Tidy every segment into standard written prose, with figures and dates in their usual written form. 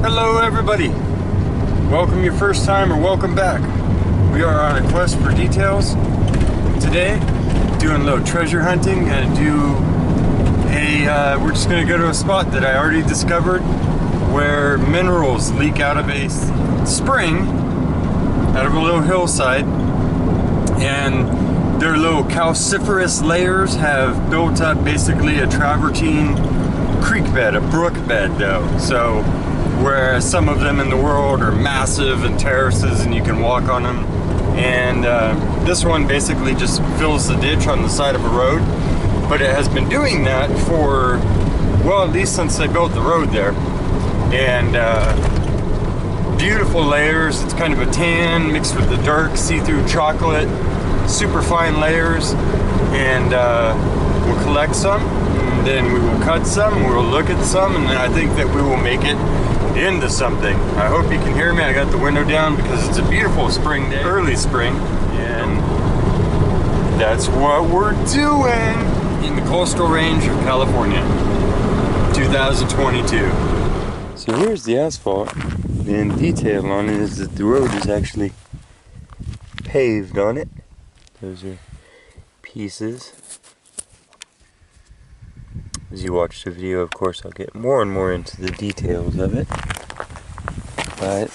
Hello everybody, welcome your first time or welcome back. We are on a quest for details. Today, doing a little treasure hunting. We're just gonna go to a spot that I already discovered where minerals leak out of a spring, out of a little hillside, and their little calciferous layers have built up basically a travertine creek bed, a brook bed though. So whereas some of them in the world are massive and terraces and you can walk on them, and this one basically just fills the ditch on the side of a road, but it has been doing that for, well, at least since they built the road there. And beautiful layers. It's kind of a tan mixed with the dark see-through chocolate, super fine layers. And we'll collect some, and then we will cut some, we'll look at some, and then I think that we will make it into something. I hope you can hear me. I got the window down because it's a beautiful spring day, early spring, and that's what we're doing in the coastal range of California, 2022. So here's the asphalt, and detail on it is that the road is actually paved on it. Those are pieces. As you watch the video, of course, I'll get more and more into the details of it. But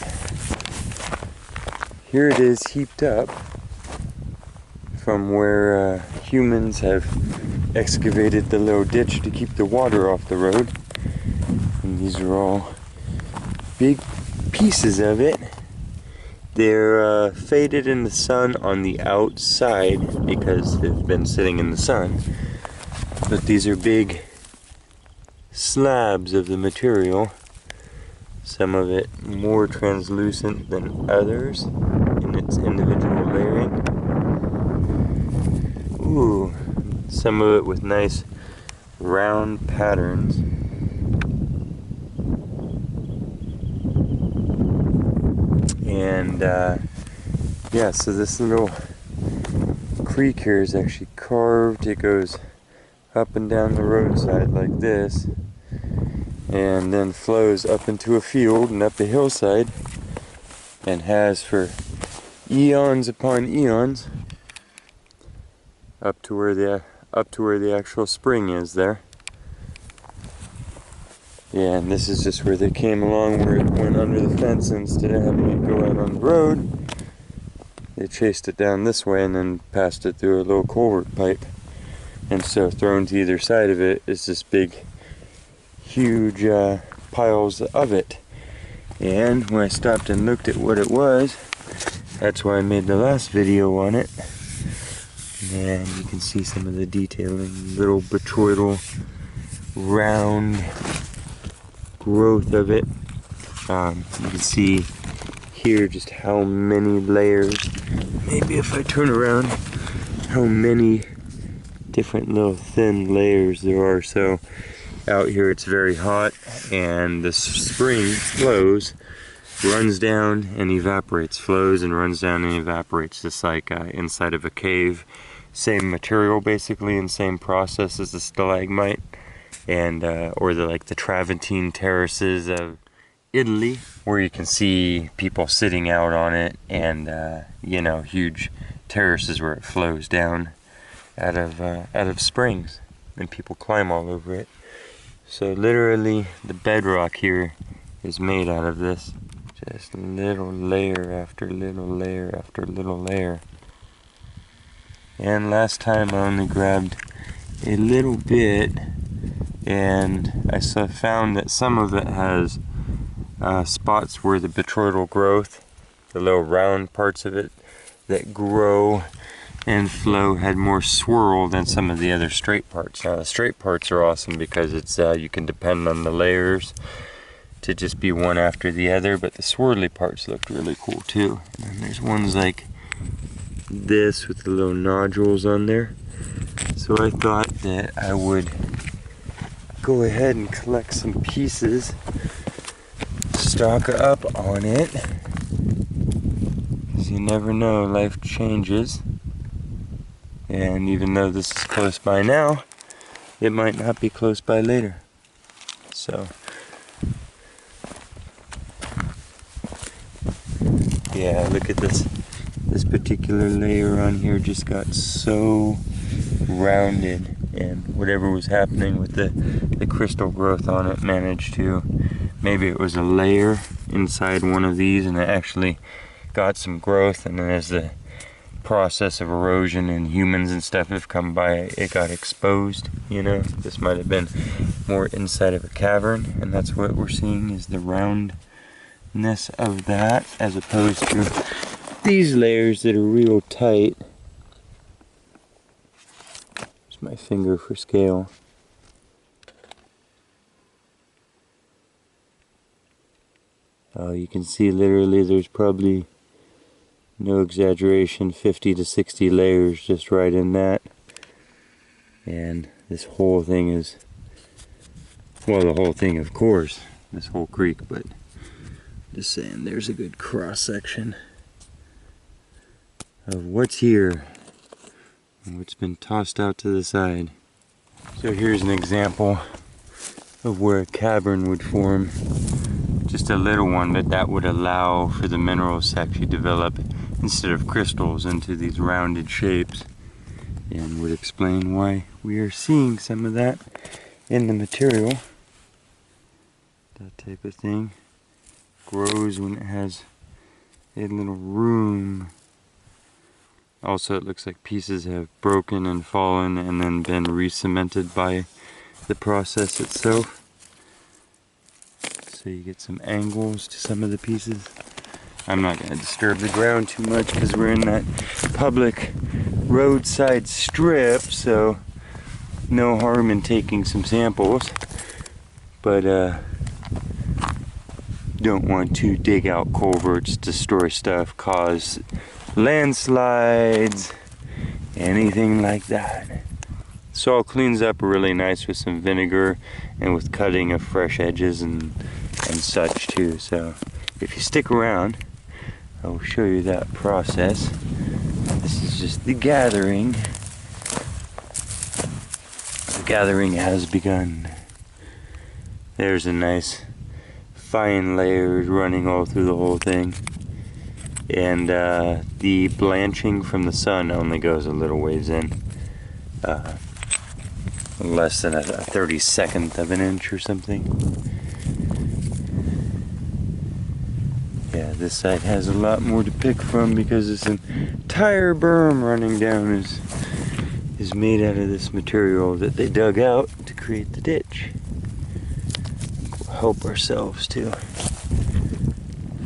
here it is, heaped up from where humans have excavated the little ditch to keep the water off the road. And these are all big pieces of it. They're faded in the sun on the outside because they've been sitting in the sun. But these are big slabs of the material, some of it more translucent than others in its individual layering. Ooh, some of it with nice round patterns. And yeah, so this little creek here is actually carved. It goes up and down the roadside like this, and then flows up into a field and up a hillside, and has for eons upon eons up to where the actual spring is there. Yeah, and this is just where they came along, where it went under the fence, and instead of having it go out on the road, they chased it down this way and then passed it through a little culvert pipe. And so thrown to either side of it is this big, huge piles of it. And when I stopped and looked at what it was, that's why I made the last video on it. And you can see some of the detailing, little botryoidal, round growth of it. You can see here just how many layers, maybe if I turn around, how many different little thin layers there are. So out here it's very hot, and the spring flows, runs down and evaporates, flows and runs down and evaporates, just like inside of a cave. Same material basically, and same process as the stalagmite, and or the Travertine terraces of Italy, where you can see people sitting out on it, and you know, huge terraces where it flows down out of springs, and people climb all over it. So literally the bedrock here is made out of this, just little layer after little layer after little layer. And last time I only grabbed a little bit, and I found that some of it has spots where the botryoidal growth, the little round parts of it that grow and flow, had more swirl than some of the other straight parts. Now the straight parts are awesome because it's you can depend on the layers to just be one after the other, but the swirly parts looked really cool too. And then there's ones like this with the little nodules on there. So I thought that I would go ahead and collect some pieces, stock up on it, because you never know, life changes. And even though this is close by now, it might not be close by later. So Yeah, look at this. This particular layer on here just got so rounded, and whatever was happening with the crystal growth on it managed to, maybe it was a layer inside one of these and it actually got some growth, and then as the process of erosion and humans and stuff have come by, it got exposed, you know. This might have been more inside of a cavern, and that's what we're seeing is the roundness of that, as opposed to these layers that are real tight. Here's my finger for scale. Oh, you can see literally there's probably, no exaggeration, 50 to 60 layers just right in that. And this whole thing is, well, the whole thing, of course, this whole creek, but just saying there's a good cross section of what's here and what's been tossed out to the side. So here's an example of where a cavern would form. Just a little one, but that would allow for the minerals to actually develop instead of crystals into these rounded shapes, and would explain why we are seeing some of that in the material. That type of thing grows when it has a little room. Also, it looks like pieces have broken and fallen and then been re-cemented by the process itself. So you get some angles to some of the pieces. I'm not going to disturb the ground too much because we're in that public roadside strip, so no harm in taking some samples. But don't want to dig out culverts, destroy stuff, cause landslides, anything like that. Soil cleans up really nice with some vinegar and with cutting of fresh edges and such too. So if you stick around, I will show you that process. This is just the gathering. The gathering has begun. There's a nice fine layers running all through the whole thing. And the blanching from the sun only goes a little ways in. Less than a 32nd of an inch or something. Yeah, this side has a lot more to pick from because this entire berm running down is made out of this material that they dug out to create the ditch. We'll help ourselves to a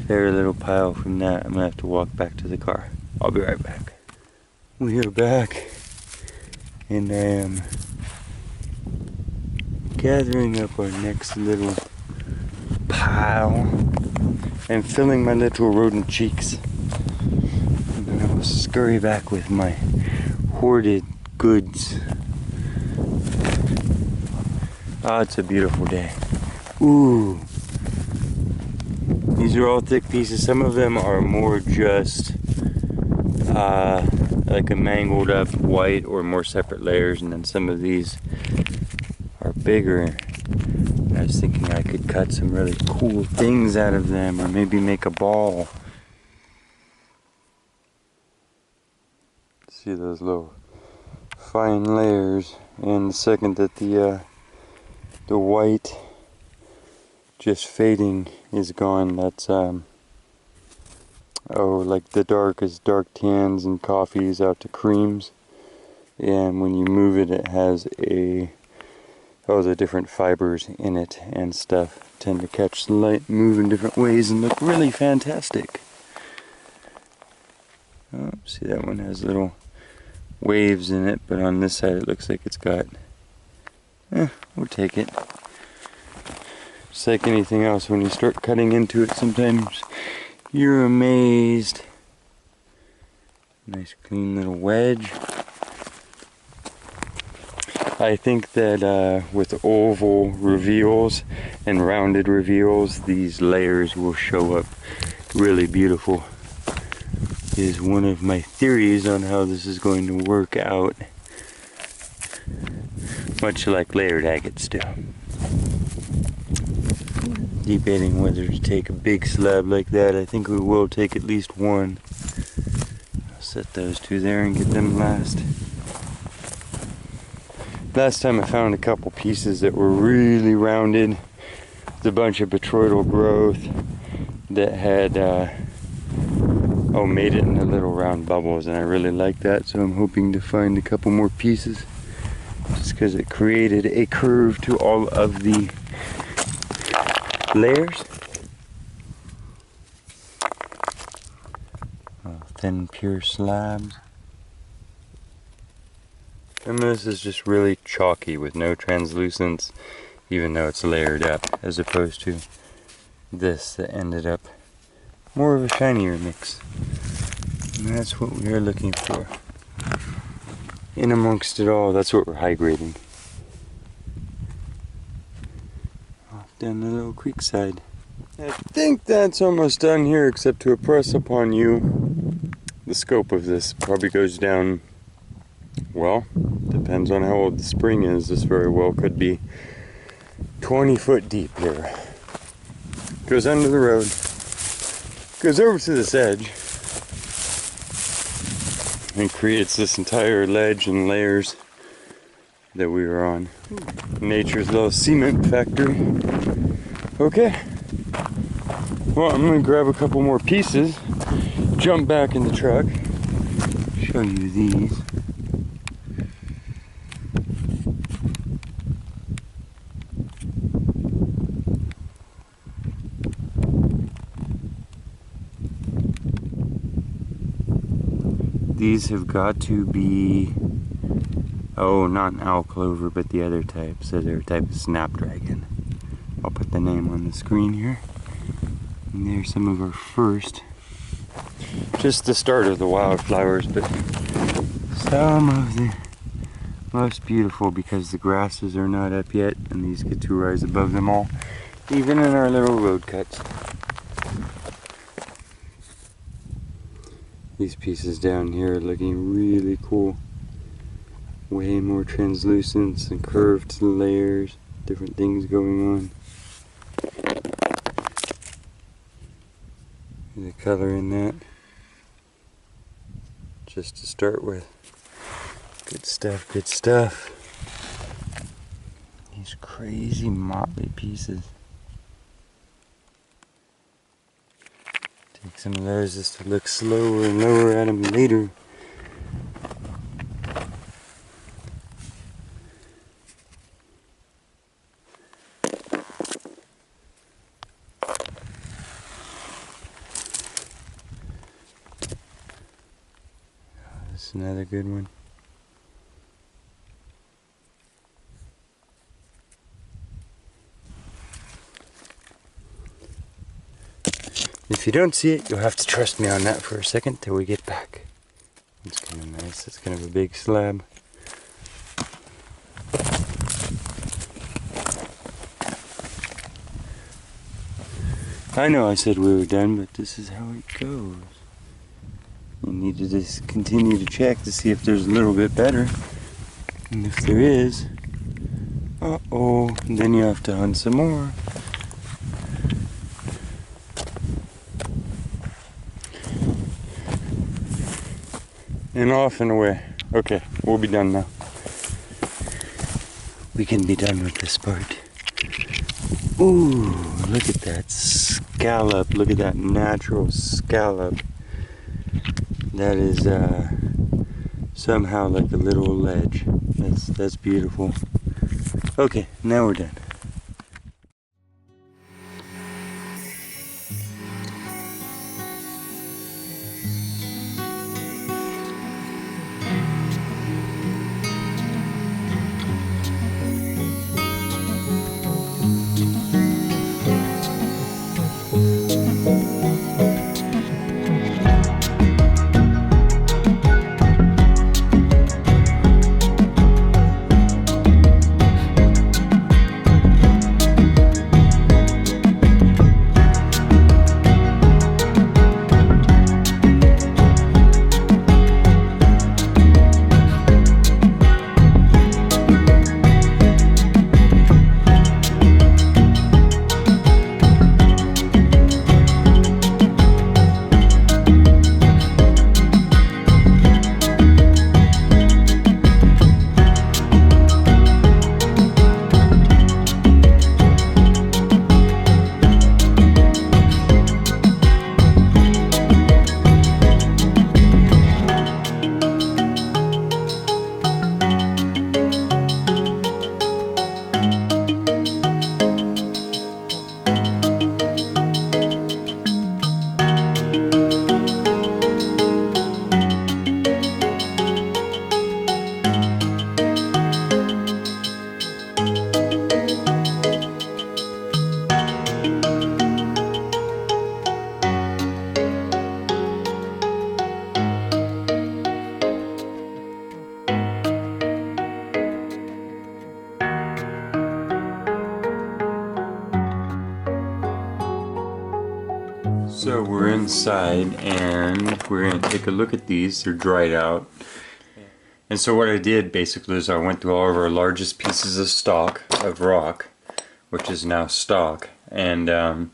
fair little pile from that. I'm gonna have to walk back to the car. I'll be right back. We are back, and I am gathering up our next little pile and filling my little rodent cheeks. And then I will scurry back with my hoarded goods. Ah, it's a beautiful day. Ooh. These are all thick pieces. Some of them are more just like a mangled up white or more separate layers, and then some of these are bigger. I was thinking I could cut some really cool things out of them, or maybe make a ball. See those little fine layers, and the second that the white just fading is gone, that's like the dark is dark tans and coffees out to creams, and when you move it, it has the different fibers in it and stuff tend to catch the light, move in different ways, and look really fantastic. Oh, see, that one has little waves in it, but on this side it looks like it's got, we'll take it. Just like anything else, when you start cutting into it, sometimes you're amazed. Nice clean little wedge. I think that with oval reveals and rounded reveals, these layers will show up really beautiful. Is one of my theories on how this is going to work out. Much like layered agates do. debating whether to take a big slab like that. I think we will take at least one. I'll set those two there and get them last. Last time I found a couple pieces that were really rounded. It's a bunch of botryoidal growth that had made it into little round bubbles, and I really like that, so I'm hoping to find a couple more pieces just because it created a curve to all of the layers. Thin pure slabs. And this is just really chalky with no translucence, even though it's layered up, as opposed to this that ended up more of a shinier mix. And that's what we are looking for. In amongst it all, that's what we're high grading. Off down the little creek side. I think that's almost done here, except to impress upon you the scope of this. Probably goes down, well, depends on how old the spring is. This very well could be 20 foot deep here. Goes under the road, goes over to this edge, and creates this entire ledge and layers that we were on. Nature's little cement factory. Okay. Well, I'm gonna grab a couple more pieces, jump back in the truck, show you these. These have got to be, not an owl clover, but the other type. So they're a type of snapdragon. I'll put the name on the screen here. And there's some of our first, just the start of the wildflowers, but some of the most beautiful because the grasses are not up yet, and these get to rise above them all, even in our little road cuts. These pieces down here are looking really cool. Way more translucence and curved layers, different things going on. The color in that, just to start with. Good stuff, good stuff. These crazy motley pieces. Take some of those just to look slower and lower at them later. This is another good one. If you don't see it, you'll have to trust me on that for a second till we get back. It's kind of nice. It's kind of a big slab. I know I said we were done, but this is how it goes. You need to just continue to check to see if there's a little bit better. And if there is, then you have to hunt some more. And off and away. Okay, we'll be done now. We can be done with this part. Ooh, look at that scallop. Look at that natural scallop. That is somehow like a little ledge. That's beautiful. Okay, now we're done. So we're inside and we're going to take a look at these. They're dried out. And so what I did basically is I went through all of our largest pieces of stock of rock, which is now stock, and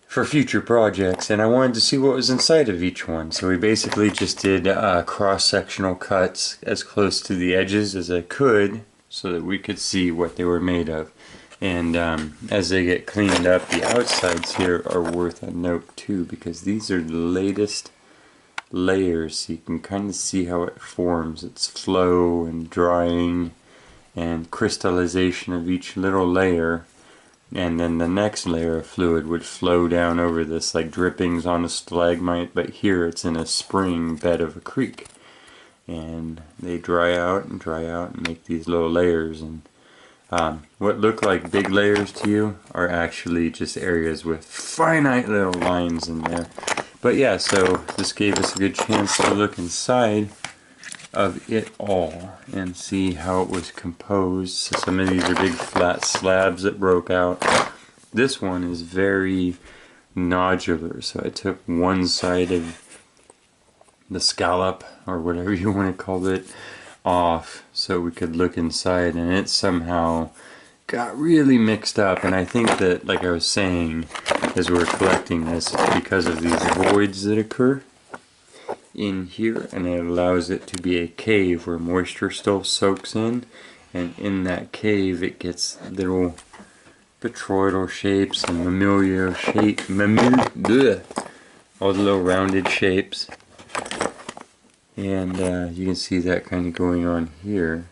for future projects, and I wanted to see what was inside of each one. So we basically just did cross-sectional cuts as close to the edges as I could so that we could see what they were made of. And as they get cleaned up, the outsides here are worth a note too, because these are the latest layers, so you can kind of see how it forms, its flow and drying and crystallization of each little layer. And then the next layer of fluid would flow down over this like drippings on a stalagmite, but here it's in a spring bed of a creek. And they dry out and make these little layers. And what look like big layers to you are actually just areas with finite little lines in there. But yeah, so this gave us a good chance to look inside of it all and see how it was composed. So some of these are big flat slabs that broke out. This one is very nodular, so I took one side of the scallop, or whatever you want to call it, off so we could look inside, and it somehow got really mixed up. And I think that, like I was saying as we were collecting this, it's because of these voids that occur in here, and it allows it to be a cave where moisture still soaks in, and in that cave it gets little botryoidal shapes and mammalio shape, all the little rounded shapes. And you can see that kind of going on here.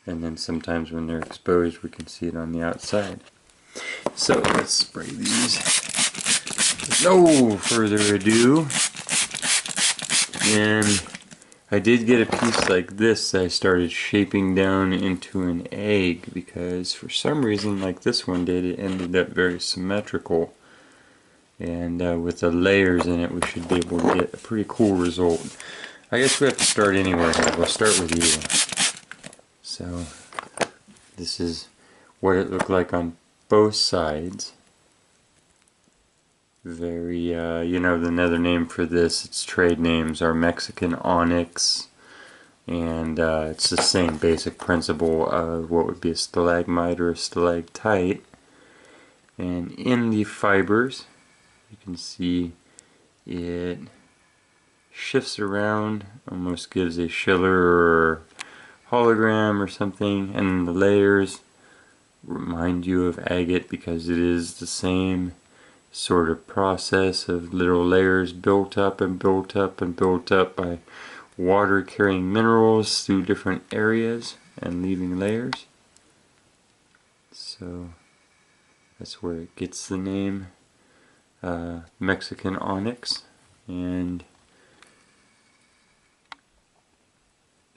And then sometimes when they're exposed, we can see it on the outside. So let's spray these. With no further ado. And I did get a piece like this that I started shaping down into an egg, because for some reason, like this one did, it ended up very symmetrical. And with the layers in it, we should be able to get a pretty cool result. I guess we have to start anywhere here. We'll start with you. So this is what it looked like on both sides. Very, you know, another name for this, its trade names are Mexican onyx, and it's the same basic principle of what would be a stalagmite or a stalactite. And in the fibers, you can see it shifts around, almost gives a Schiller or hologram or something, and the layers remind you of agate because it is the same sort of process of little layers built up and built up and built up by water carrying minerals through different areas and leaving layers. So that's where it gets the name Mexican onyx, and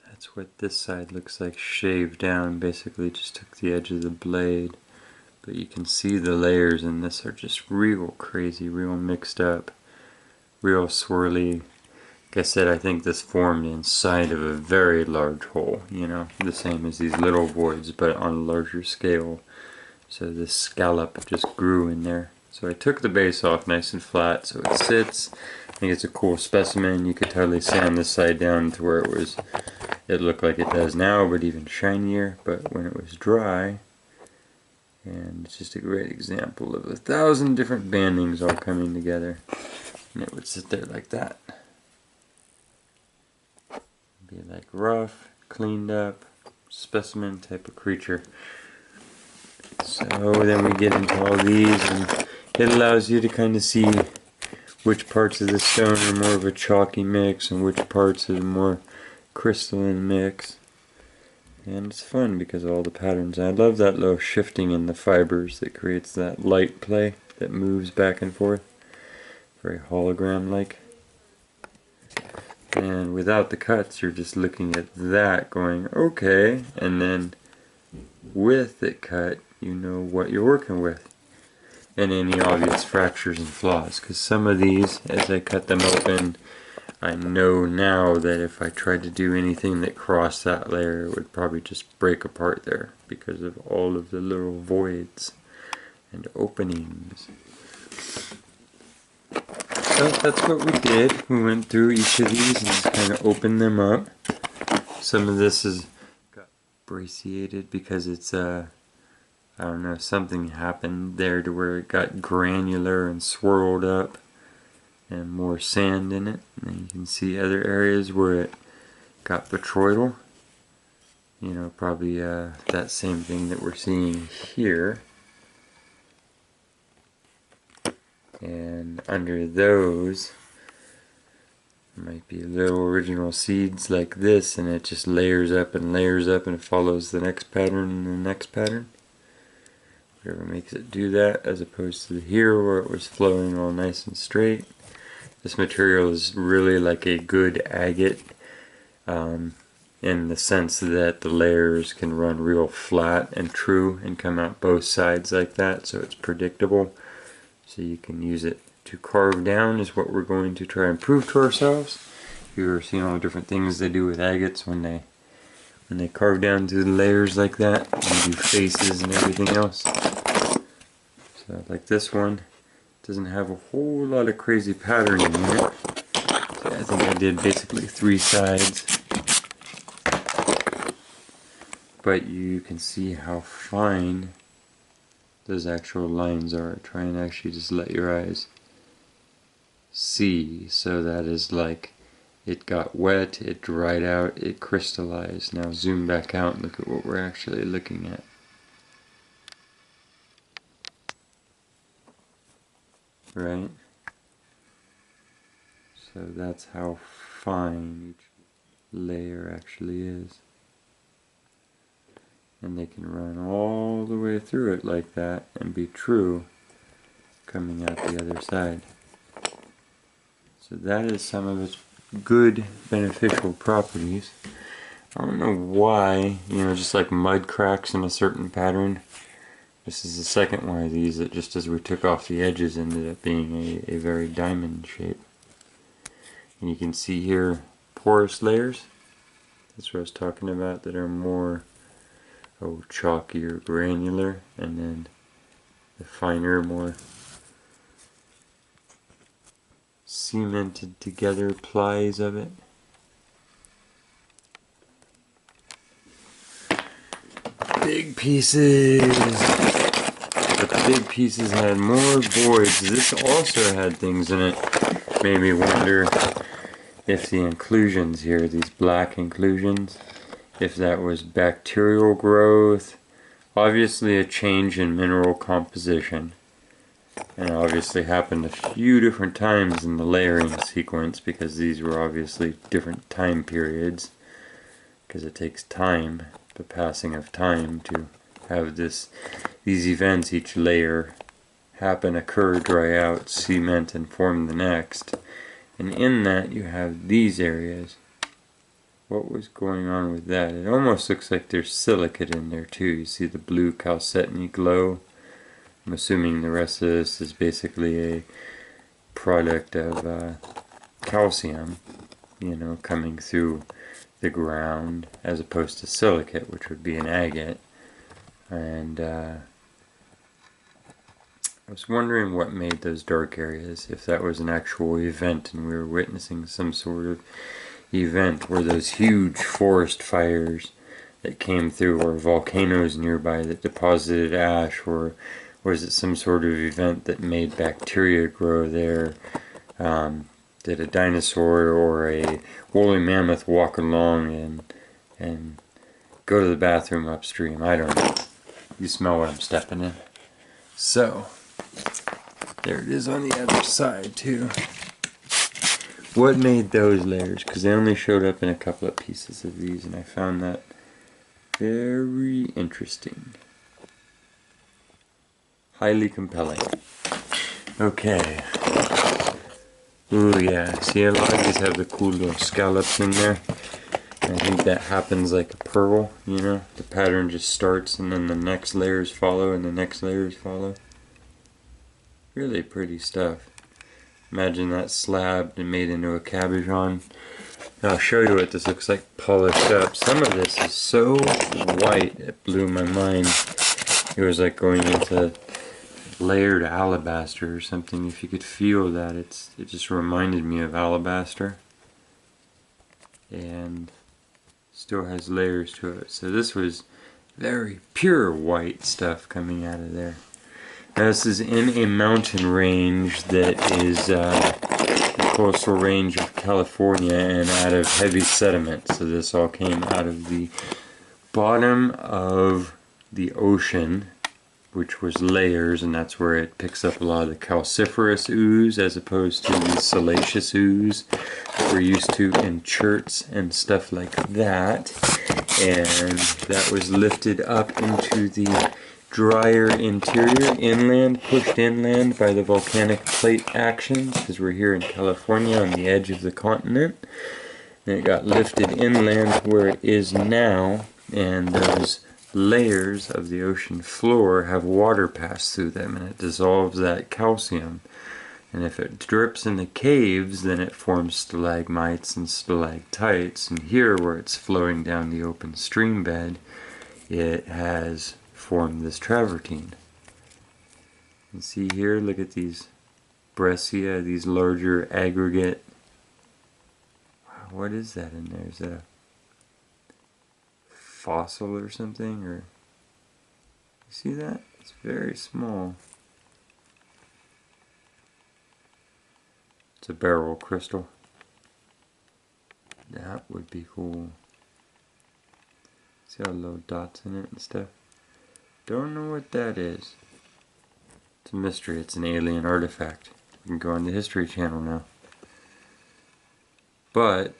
that's what this side looks like shaved down. Basically just took the edge of the blade, but you can see the layers in this are just real crazy, real mixed up, real swirly. Like I said, I think this formed inside of a very large hole, you know, the same as these little voids but on a larger scale. So this scallop just grew in there. So I took the base off nice and flat so it sits. I think it's a cool specimen. You could totally sand this side down to where it looked like it does now, but even shinier. But when it was dry, and it's just a great example of 1,000 different bandings all coming together. And it would sit there like that. Be like rough, cleaned up, specimen type of creature. So then we get into all these, and it allows you to kind of see which parts of the stone are more of a chalky mix and which parts are more crystalline mix. And it's fun because of all the patterns. I love that little shifting in the fibers that creates that light play that moves back and forth. Very hologram-like. And without the cuts, you're just looking at that going, okay, and then with it cut, you know what you're working with. And any obvious fractures and flaws, because some of these, as I cut them open, I know now that if I tried to do anything that crossed that layer, it would probably just break apart there because of all of the little voids and openings. So that's what we did. We went through each of these and just kind of opened them up. Some of this is got brachiated because it's I don't know, something happened there to where it got granular and swirled up and more sand in it. And then you can see other areas where it got botryoidal. You know, probably that same thing that we're seeing here. And under those might be little original seeds like this, and it just layers up and it follows the next pattern and the next pattern. Whatever makes it do that, as opposed to here where it was flowing all nice and straight. This material is really like a good agate in the sense that the layers can run real flat and true and come out both sides like that, so it's predictable. So you can use it to carve down is what we're going to try and prove to ourselves. You've seen all the different things they do with agates when they carve down through the layers like that and do faces and everything else. So like this one doesn't have a whole lot of crazy patterning in it. So I think I did basically 3 sides. But you can see how fine those actual lines are. Try and actually just let your eyes see. So that is like it got wet, it dried out, it crystallized. Now zoom back out and look at what we're actually looking at. Right? So that's how fine each layer actually is. And they can run all the way through it like that and be true coming out the other side. So that is some of its good beneficial properties. I don't know why, you know, just like mud cracks in a certain pattern. This is the second one of these that just as we took off the edges ended up being a very diamond shape. And you can see here porous layers. That's what I was talking about, that are more chalky or granular, and then the finer, more cemented together plies of it. Big pieces! But the big pieces had more voids. This also had things in it. Made me wonder if the inclusions here, these black inclusions, if that was bacterial growth, obviously a change in mineral composition, and it obviously happened a few different times in the layering sequence because these were obviously different time periods, because it takes time, the passing of time, to have these events, each layer happen, occur, dry out, cement, and form the next. And in that you have these areas. What was going on with that? It almost looks like there's silicate in there too. You see the blue chalcedony glow. I'm assuming the rest of this is basically a product of calcium, you know, coming through the ground, as opposed to silicate, which would be an agate. And I was wondering what made those dark areas, if that was an actual event and we were witnessing some sort of event where those huge forest fires that came through, or volcanoes nearby that deposited ash, or was it some sort of event that made bacteria grow there? Did a dinosaur or a woolly mammoth walk along and go to the bathroom upstream? I don't know. You smell what I'm stepping in. So there it is on the other side too. What made those layers? Because they only showed up in a couple of pieces of these, and I found that very interesting. Highly compelling. Okay. Ooh yeah, see, a lot of these have the cool little scallops in there. And I think that happens like a pearl, you know? The pattern just starts and then the next layers follow and the next layers follow. Really pretty stuff. Imagine that slabbed and made into a cabochon. I'll show you what this looks like polished up. Some of this is so white it blew my mind. It was like going into layered alabaster or something. If you could feel that, it just reminded me of alabaster, and still has layers to it. So this was very pure white stuff coming out of there. Now this is in a mountain range that is the coastal range of California and out of heavy sediment. So this all came out of the bottom of the ocean, which was layers, and that's where it picks up a lot of the calciferous ooze as opposed to the salacious ooze that we're used to in cherts and stuff like that. And that was lifted up into the drier interior, inland, pushed inland by the volcanic plate actions, because we're here in California on the edge of the continent. And it got lifted inland where it is now, and those layers of the ocean floor have water pass through them, and it dissolves that calcium. And if it drips in the caves, then it forms stalagmites and stalactites. And here, where it's flowing down the open stream bed, it has formed this travertine. You see here, look at these breccia, these larger aggregate. Wow, what is that in there? Is that a fossil or something? Or you see that? It's very small. It's a beryl crystal. That would be cool. See all the little dots in it and stuff? Don't know what that is. It's a mystery. It's an alien artifact. You can go on the History Channel now. But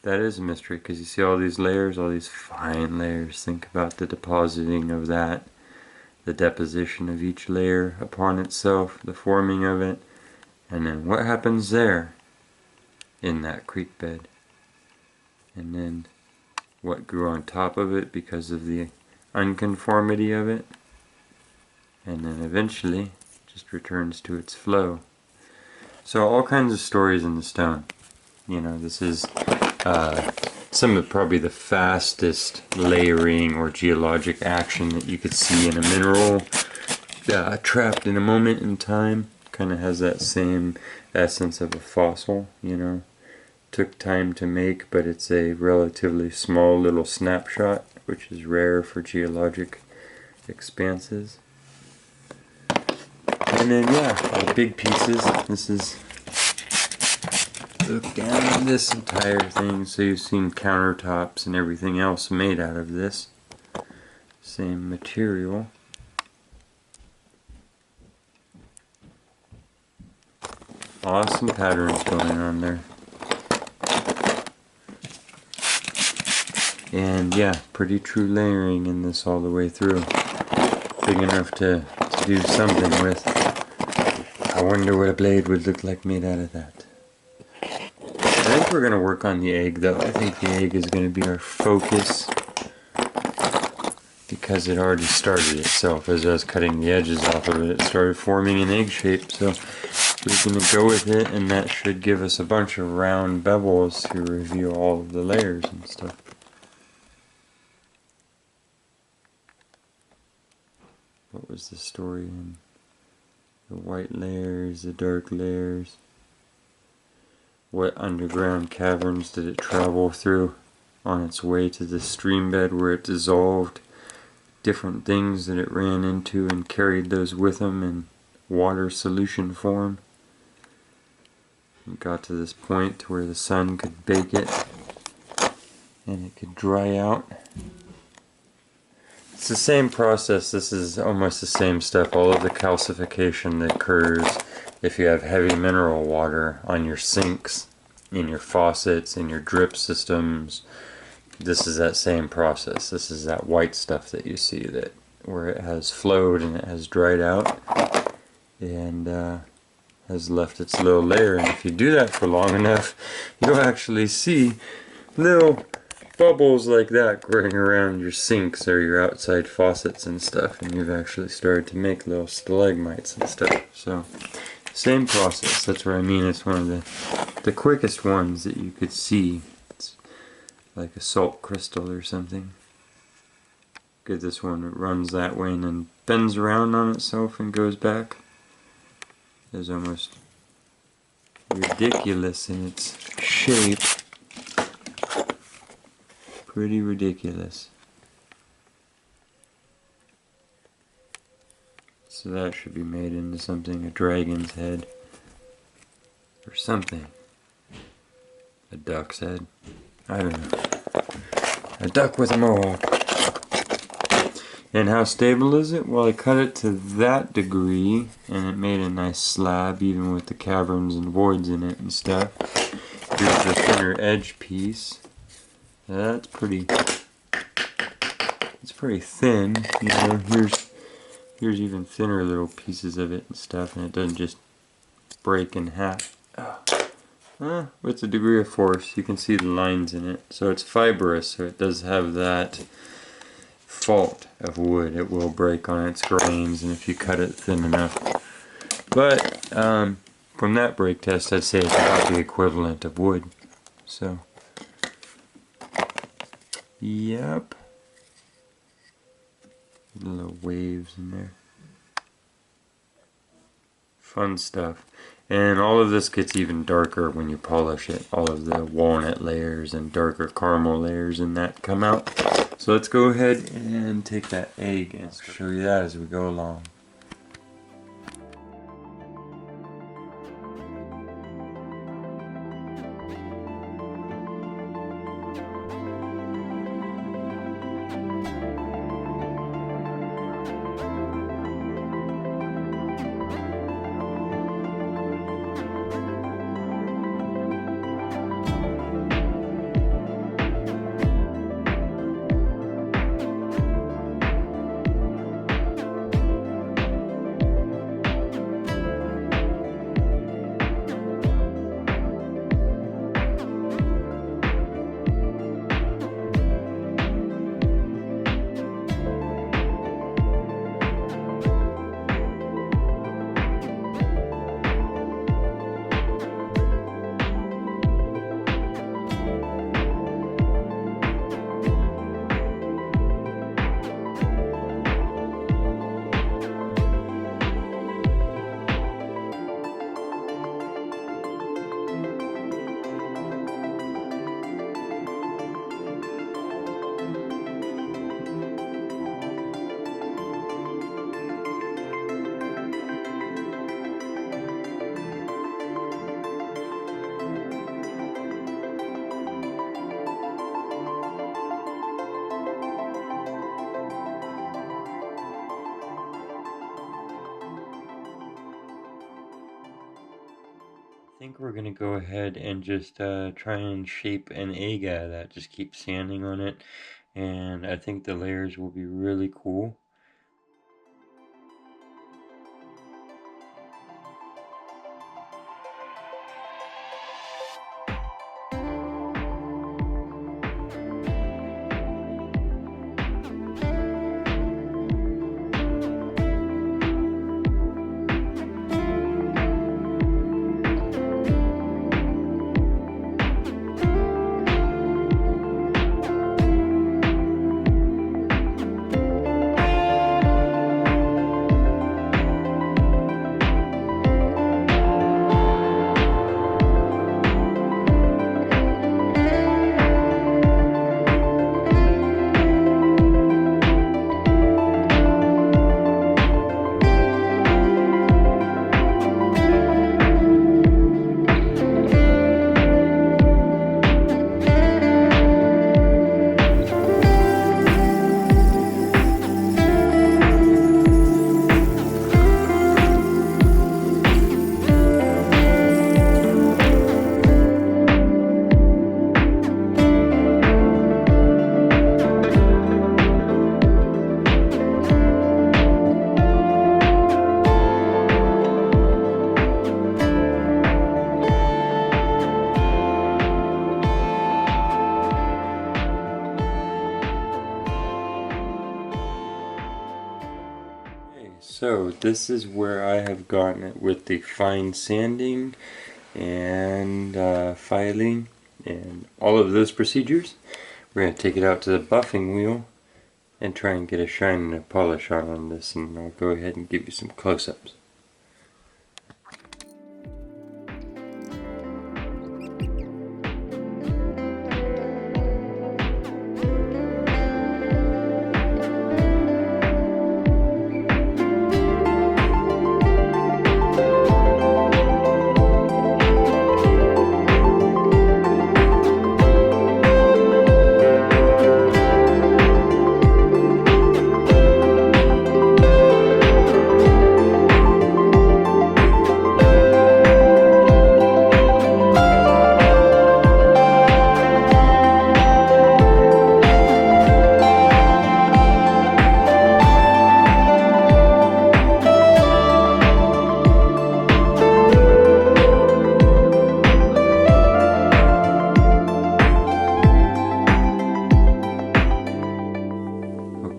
that is a mystery, because you see all these layers, all these fine layers. Think about the depositing of that, the deposition of each layer upon itself, the forming of it, and then what happens there in that creek bed, and then what grew on top of it because of the unconformity of it, and then eventually just returns to its flow. So all kinds of stories in the stone. You know, this is some of probably the fastest layering or geologic action that you could see in a mineral trapped in a moment in time. Kind of has that same essence of a fossil, you know. Took time to make, but it's a relatively small little snapshot, which is rare for geologic expanses. And then, yeah, big pieces. This is, look down at this entire thing. So you've seen countertops and everything else made out of this same material. Awesome patterns going on there. And yeah, pretty true layering in this all the way through. Big enough to do something with. I wonder what a blade would look like made out of that. I think we're going to work on the egg though. I think the egg is going to be our focus, because it already started itself. As I was cutting the edges off of it, it started forming an egg shape. So we're going to go with it, and that should give us a bunch of round bevels to reveal all of the layers and stuff. What was the story in the white layers, the dark layers? What underground caverns did it travel through on its way to the stream bed where it dissolved different things that it ran into and carried those with them in water solution form? It got to this point where the sun could bake it and it could dry out. It's the same process. This is almost the same stuff. All of the calcification that occurs if you have heavy mineral water on your sinks, in your faucets, in your drip systems. This is that same process. This is that white stuff that you see, that where it has flowed and it has dried out and has left its little layer. And if you do that for long enough, you'll actually see little bubbles like that growing around your sinks or your outside faucets and stuff, and you've actually started to make little stalagmites and stuff. So same process. That's what I mean. It's one of the quickest ones that you could see. It's like a salt crystal or something. Get this one, it runs that way and then spins around on itself and goes back is almost ridiculous in its shape. Pretty ridiculous. So that should be made into something, a dragon's head or something. A duck's head. I don't know. A duck with a mohawk. And how stable is it? Well, I cut it to that degree and it made a nice slab even with the caverns and voids in it and stuff. Here's the thinner edge piece. That's pretty, it's pretty thin, you know. Here's even thinner little pieces of it and stuff, and it doesn't just break in half. With a degree of force, you can see the lines in it. So it's fibrous, so it does have that fault of wood. It will break on its grains, and if you cut it thin enough. But from that break test, I'd say it's about the equivalent of wood. So. Yep. Little waves in there. Fun stuff. And all of this gets even darker when you polish it. All of the walnut layers and darker caramel layers and that come out. So let's go ahead and take that egg and show you that as we go along. I think we're gonna go ahead and just try and shape an egg out of that. Just keep sanding on it, and I think the layers will be really cool. So this is where I have gotten it with the fine sanding and filing and all of those procedures. We're going to take it out to the buffing wheel and try and get a shine and a polish on this, and I'll go ahead and give you some close-ups.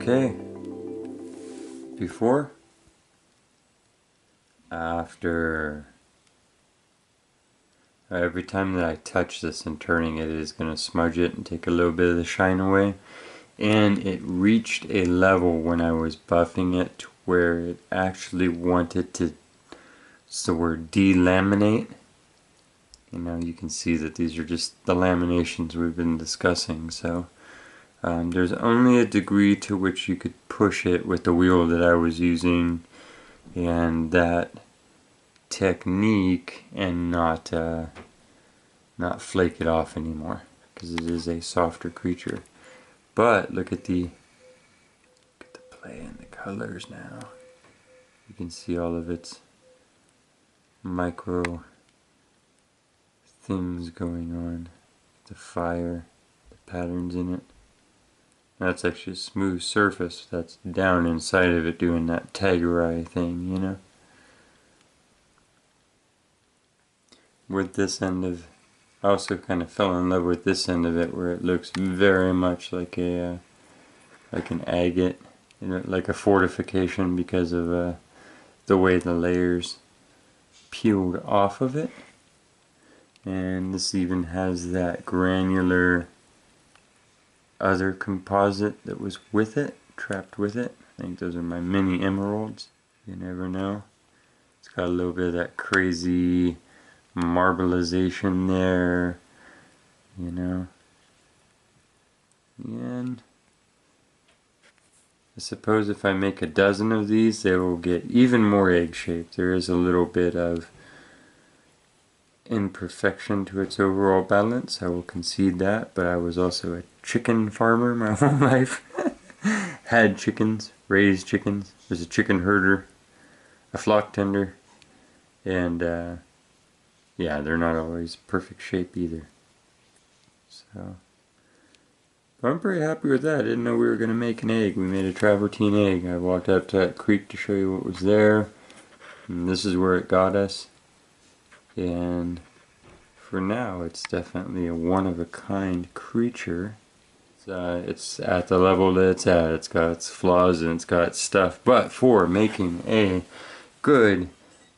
Okay, before, after, every time that I touch this and turning it, it is going to smudge it and take a little bit of the shine away. And it reached a level when I was buffing it to where it actually wanted to, it's the word, delaminate. You know, you can see that these are just the laminations we've been discussing, so there's only a degree to which you could push it with the wheel that I was using and that technique and not flake it off anymore, because it is a softer creature. But look at the play in the colors now. You can see all of its micro things going on. The fire, the patterns in it. That's actually a smooth surface that's down inside of it doing that tiger eye thing, you know. With this end of, I also kind of fell in love with this end of it where it looks very much like a like an agate, you know, like a fortification because of the way the layers peeled off of it. And this even has that granular other composite that was with it, trapped with it. I think those are my mini emeralds. You never know. It's got a little bit of that crazy marbleization there, you know. And I suppose if I make a dozen of these, they will get even more egg-shaped. There is a little bit of imperfection to its overall balance, I will concede that, but I was also a chicken farmer my whole life. Had chickens, raised chickens, was a chicken herder, a flock tender, and yeah, they're not always perfect shape either. So, but I'm pretty happy with that. I didn't know we were going to make an egg. We made a travertine egg. I walked up to that creek to show you what was there, and this is where it got us. And for now, it's definitely a one-of-a-kind creature. It's at the level that it's at. It's got its flaws and it's got its stuff. But for making a good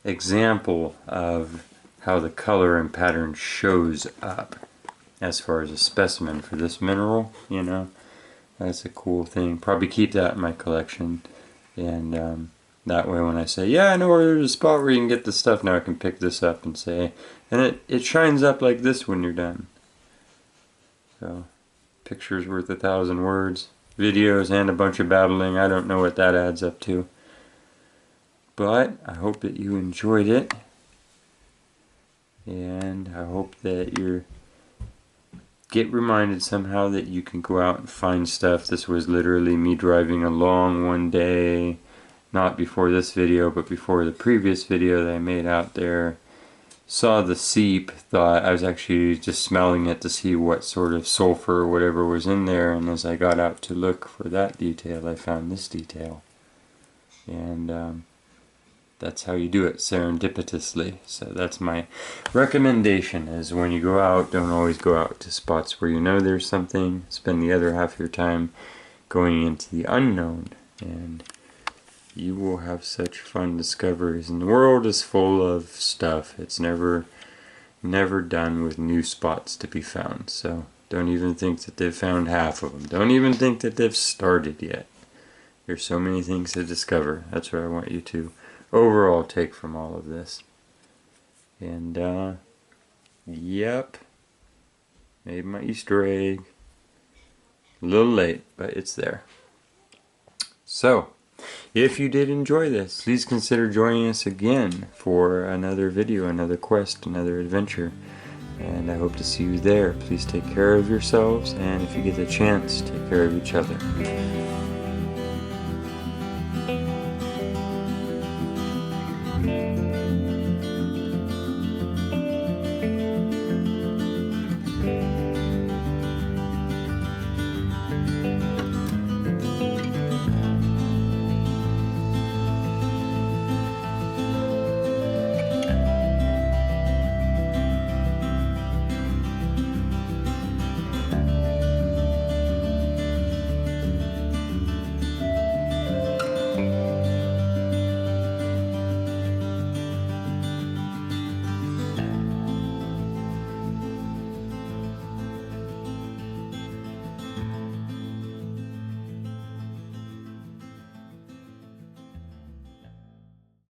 example of how the color and pattern shows up as far as a specimen for this mineral, you know, that's a cool thing. Probably keep that in my collection. And that way when I say, yeah, I know where there's a spot where you can get this stuff, now I can pick this up and say, and it shines up like this when you're done. So, pictures worth 1,000 words, videos and a bunch of babbling. I don't know what that adds up to. But I hope that you enjoyed it. And I hope that you get reminded somehow that you can go out and find stuff. This was literally me driving along one day. Not before this video, but before the previous video that I made out there. Saw the seep, thought I was actually just smelling it to see what sort of sulfur or whatever was in there, and as I got out to look for that detail, I found this detail. And that's how you do it, serendipitously. So that's my recommendation, is when you go out, don't always go out to spots where you know there's something. Spend the other half of your time going into the unknown, and you will have such fun discoveries. And the world is full of stuff. It's never done with new spots to be found. So don't even think that they've found half of them. Don't even think that they've started yet. There's so many things to discover. That's what I want you to overall take from all of this. And yep, made my Easter egg. A little late, but it's there. So, if you did enjoy this, please consider joining us again for another video, another quest, another adventure. And I hope to see you there. Please take care of yourselves, and if you get the chance, take care of each other.